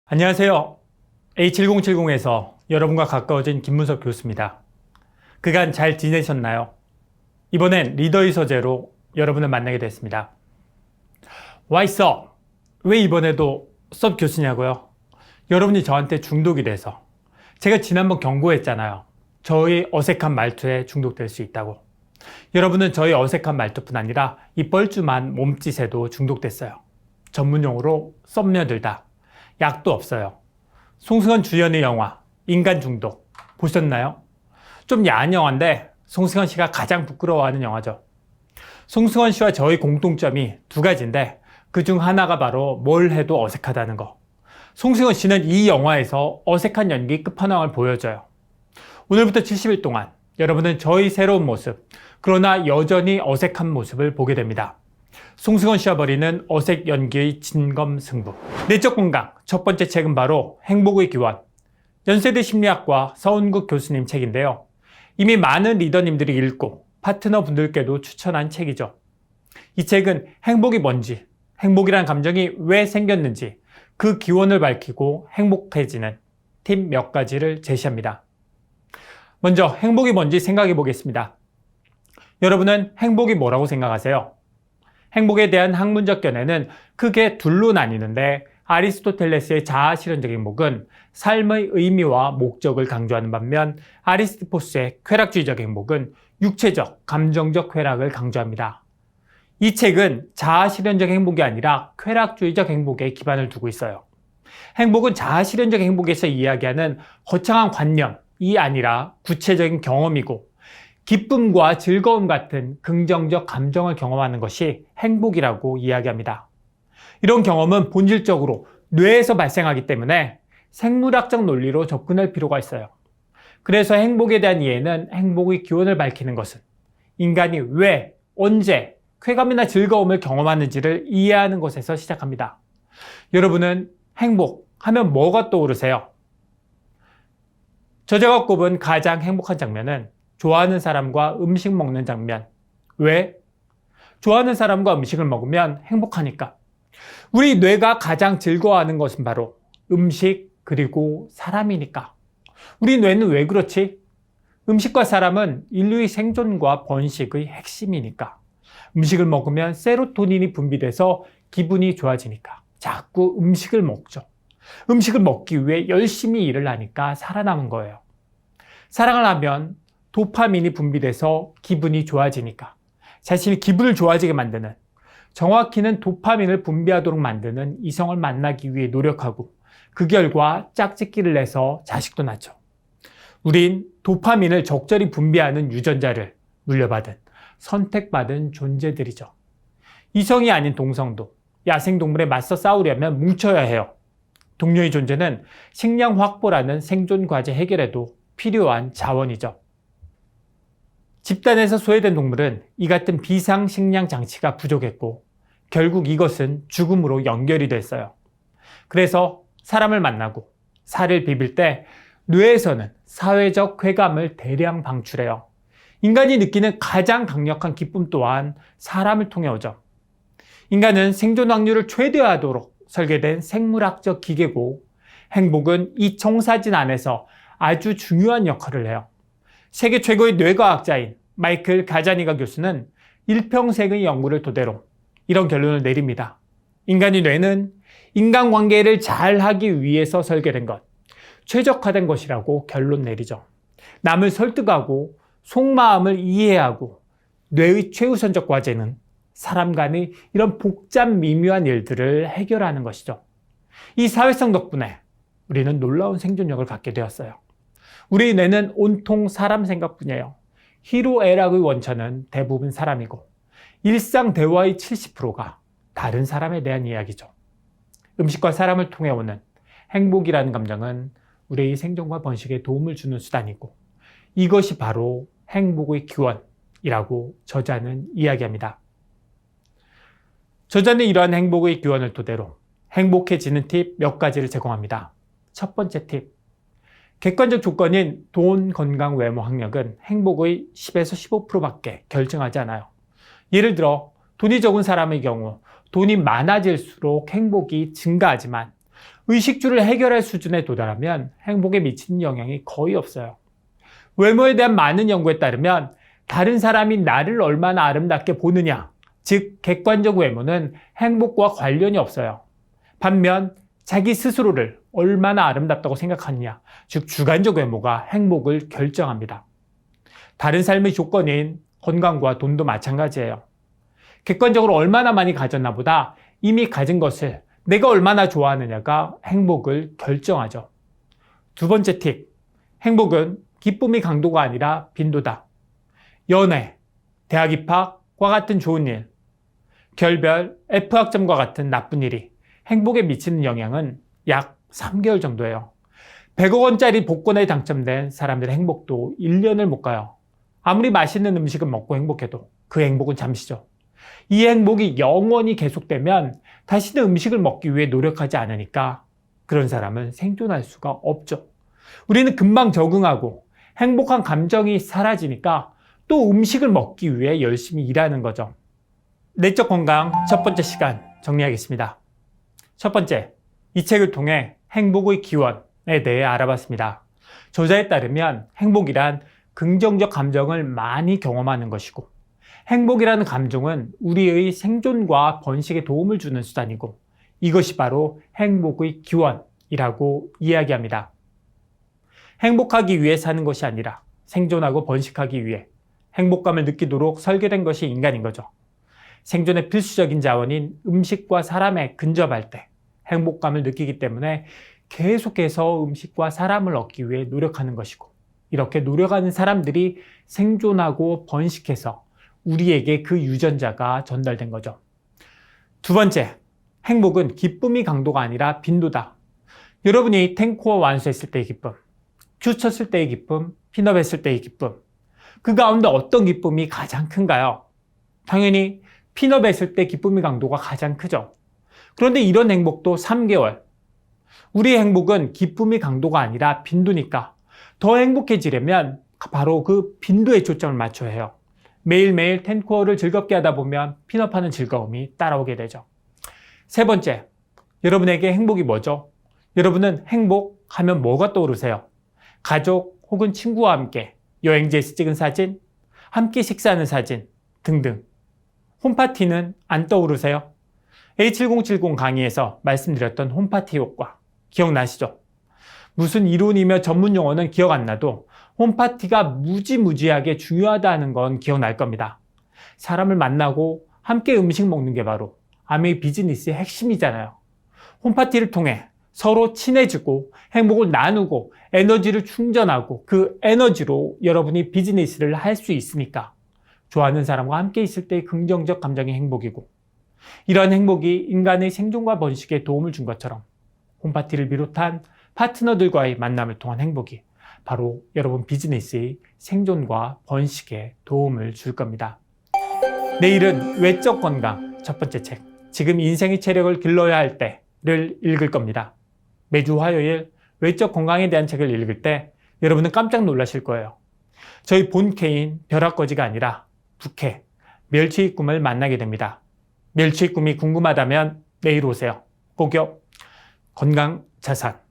안녕하세요. A7070에서 여러분과 가까워진 김문석 교수입니다. 그간 잘 지내셨나요? 이번엔 리더의 서재로 여러분을 만나게 됐습니다. Why sup? 왜 이번에도 sup 교수냐고요? 여러분이 저한테 중독이 돼서 제가 지난번 경고했잖아요. 저의 어색한 말투에 중독될 수 있다고. 여러분은 저의 어색한 말투뿐 아니라 이 뻘쭘한 몸짓에도 중독됐어요. 전문용어로 썸녀들다. 약도 없어요. 송승헌 주연의 영화 인간 중독 보셨나요? 좀 야한 영화인데 송승헌 씨가 가장 부끄러워하는 영화죠. 송승헌 씨와 저의 공통점이 두 가지인데 그중 하나가 바로 뭘 해도 어색하다는 거. 송승헌 씨는 이 영화에서 어색한 연기 끝판왕을 보여줘요. 오늘부터 70일 동안 여러분은 저의 새로운 모습, 그러나 여전히 어색한 모습을 보게 됩니다. 송승헌 씨와 벌이는 어색 연기의 진검승부. 내적 건강 첫 번째 책은 바로 행복의 기원. 연세대 심리학과 서은국 교수님 책인데요. 이미 많은 리더님들이 읽고 파트너분들께도 추천한 책이죠. 이 책은 행복이 뭔지, 행복이란 감정이 왜 생겼는지 그 기원을 밝히고 행복해지는 팁 몇 가지를 제시합니다. 먼저 행복이 뭔지 생각해 보겠습니다. 여러분은 행복이 뭐라고 생각하세요? 행복에 대한 학문적 견해는 크게 둘로 나뉘는데 아리스토텔레스의 자아실현적 행복은 삶의 의미와 목적을 강조하는 반면 아리스토포스의 쾌락주의적 행복은 육체적, 감정적 쾌락을 강조합니다. 이 책은 자아실현적 행복이 아니라 쾌락주의적 행복에 기반을 두고 있어요. 행복은 자아실현적 행복에서 이야기하는 거창한 관념이 아니라 구체적인 경험이고 기쁨과 즐거움 같은 긍정적 감정을 경험하는 것이 행복이라고 이야기합니다. 이런 경험은 본질적으로 뇌에서 발생하기 때문에 생물학적 논리로 접근할 필요가 있어요. 그래서 행복에 대한 이해는 행복의 기원을 밝히는 것은 인간이 왜, 언제, 쾌감이나 즐거움을 경험하는지를 이해하는 것에서 시작합니다. 여러분은 행복하면 뭐가 떠오르세요? 저자가 꼽은 가장 행복한 장면은 좋아하는 사람과 음식 먹는 장면. 왜? 좋아하는 사람과 음식을 먹으면 행복하니까. 우리 뇌가 가장 즐거워하는 것은 바로 음식 그리고 사람이니까. 우리 뇌는 왜 그렇지? 음식과 사람은 인류의 생존과 번식의 핵심이니까. 음식을 먹으면 세로토닌이 분비돼서 기분이 좋아지니까. 자꾸 음식을 먹죠. 음식을 먹기 위해 열심히 일을 하니까 살아남은 거예요. 사랑을 하면 도파민이 분비돼서 기분이 좋아지니까. 자신이 기분을 좋아지게 만드는, 정확히는 도파민을 분비하도록 만드는 이성을 만나기 위해 노력하고 그 결과 짝짓기를 내서 자식도 낳죠. 우린 도파민을 적절히 분비하는 유전자를 물려받은, 선택받은 존재들이죠. 이성이 아닌 동성도, 야생동물에 맞서 싸우려면 뭉쳐야 해요. 동료의 존재는 식량 확보라는 생존 과제 해결에도 필요한 자원이죠. 집단에서 소외된 동물은 이 같은 비상식량 장치가 부족했고 결국 이것은 죽음으로 연결이 됐어요. 그래서 사람을 만나고 살을 비빌 때 뇌에서는 사회적 쾌감을 대량 방출해요. 인간이 느끼는 가장 강력한 기쁨 또한 사람을 통해 오죠. 인간은 생존 확률을 최대화하도록 설계된 생물학적 기계고 행복은 이 청사진 안에서 아주 중요한 역할을 해요. 세계 최고의 뇌과학자인 마이클 가자니가 교수는 일평생의 연구를 토대로 이런 결론을 내립니다. 인간의 뇌는 인간관계를 잘 하기 위해서 설계된 것, 최적화된 것이라고 결론 내리죠. 남을 설득하고 속마음을 이해하고 뇌의 최우선적 과제는 사람 간의 이런 복잡 미묘한 일들을 해결하는 것이죠. 이 사회성 덕분에 우리는 놀라운 생존력을 갖게 되었어요. 우리 뇌는 온통 사람 생각뿐이에요. 희로애락의 원천은 대부분 사람이고 일상 대화의 70%가 다른 사람에 대한 이야기죠. 음식과 사람을 통해 오는 행복이라는 감정은 우리의 생존과 번식에 도움을 주는 수단이고 이것이 바로 행복의 기원이라고 저자는 이야기합니다. 저자는 이러한 행복의 기원을 토대로 행복해지는 팁 몇 가지를 제공합니다. 첫 번째 팁. 객관적 조건인 돈, 건강, 외모, 학력은 행복의 10에서 15%밖에 결정하지 않아요. 예를 들어 돈이 적은 사람의 경우 돈이 많아질수록 행복이 증가하지만 의식주를 해결할 수준에 도달하면 행복에 미치는 영향이 거의 없어요. 외모에 대한 많은 연구에 따르면 다른 사람이 나를 얼마나 아름답게 보느냐, 즉 객관적 외모는 행복과 관련이 없어요. 반면 자기 스스로를 얼마나 아름답다고 생각하느냐, 즉 주관적 외모가 행복을 결정합니다. 다른 삶의 조건인 건강과 돈도 마찬가지예요. 객관적으로 얼마나 많이 가졌나 보다 이미 가진 것을 내가 얼마나 좋아하느냐가 행복을 결정하죠. 두 번째 팁, 행복은 기쁨의 강도가 아니라 빈도다. 연애, 대학 입학과 같은 좋은 일, 결별, F학점과 같은 나쁜 일이 행복에 미치는 영향은 약 3개월 정도예요. 100억 원짜리 복권에 당첨된 사람들의 행복도 1년을 못 가요. 아무리 맛있는 음식을 먹고 행복해도 그 행복은 잠시죠. 이 행복이 영원히 계속되면 다시는 음식을 먹기 위해 노력하지 않으니까 그런 사람은 생존할 수가 없죠. 우리는 금방 적응하고 행복한 감정이 사라지니까 또 음식을 먹기 위해 열심히 일하는 거죠. 내적 건강 첫 번째 시간 정리하겠습니다. 첫 번째, 이 책을 통해 행복의 기원에 대해 알아봤습니다. 저자에 따르면 행복이란 긍정적 감정을 많이 경험하는 것이고, 행복이라는 감정은 우리의 생존과 번식에 도움을 주는 수단이고, 이것이 바로 행복의 기원이라고 이야기합니다. 행복하기 위해 사는 것이 아니라 생존하고 번식하기 위해 행복감을 느끼도록 설계된 것이 인간인 거죠. 생존의 필수적인 자원인 음식과 사람에 근접할 때 행복감을 느끼기 때문에 계속해서 음식과 사람을 얻기 위해 노력하는 것이고, 이렇게 노력하는 사람들이 생존하고 번식해서 우리에게 그 유전자가 전달된 거죠. 두 번째, 행복은 기쁨의 강도가 아니라 빈도다. 여러분이 탱코어 완수했을 때의 기쁨, 큐 쳤을 때의 기쁨, 핀업했을 때의 기쁨, 그 가운데 어떤 기쁨이 가장 큰가요? 당연히 핀업했을 때 기쁨의 강도가 가장 크죠. 그런데 이런 행복도 3개월. 우리의 행복은 기쁨의 강도가 아니라 빈도니까 더 행복해지려면 바로 그 빈도에 초점을 맞춰야 해요. 매일매일 10코어를 즐겁게 하다 보면 핀업하는 즐거움이 따라오게 되죠. 세 번째, 여러분에게 행복이 뭐죠? 여러분은 행복하면 뭐가 떠오르세요? 가족 혹은 친구와 함께 여행지에서 찍은 사진, 함께 식사하는 사진 등등. 홈파티는 안 떠오르세요? A7070 강의에서 말씀드렸던 홈파티 효과 기억나시죠? 무슨 이론이며 전문 용어는 기억 안 나도 홈파티가 무지무지하게 중요하다는 건 기억날 겁니다. 사람을 만나고 함께 음식 먹는 게 바로 아메이 비즈니스의 핵심이잖아요. 홈파티를 통해 서로 친해지고 행복을 나누고 에너지를 충전하고 그 에너지로 여러분이 비즈니스를 할 수 있으니까 좋아하는 사람과 함께 있을 때의 긍정적 감정이 행복이고, 이러한 행복이 인간의 생존과 번식에 도움을 준 것처럼 홈파티를 비롯한 파트너들과의 만남을 통한 행복이 바로 여러분 비즈니스의 생존과 번식에 도움을 줄 겁니다. 내일은 외적 건강 첫 번째 책, 지금 인생의 체력을 길러야 할 때를 읽을 겁니다. 매주 화요일 외적 건강에 대한 책을 읽을 때 여러분은 깜짝 놀라실 거예요. 저희 본캐인 벼락거지가 아니라 부캐, 멸치의 꿈을 만나게 됩니다. 멸치의 꿈이 궁금하다면 내일 오세요. 꼭요. 건강 자산.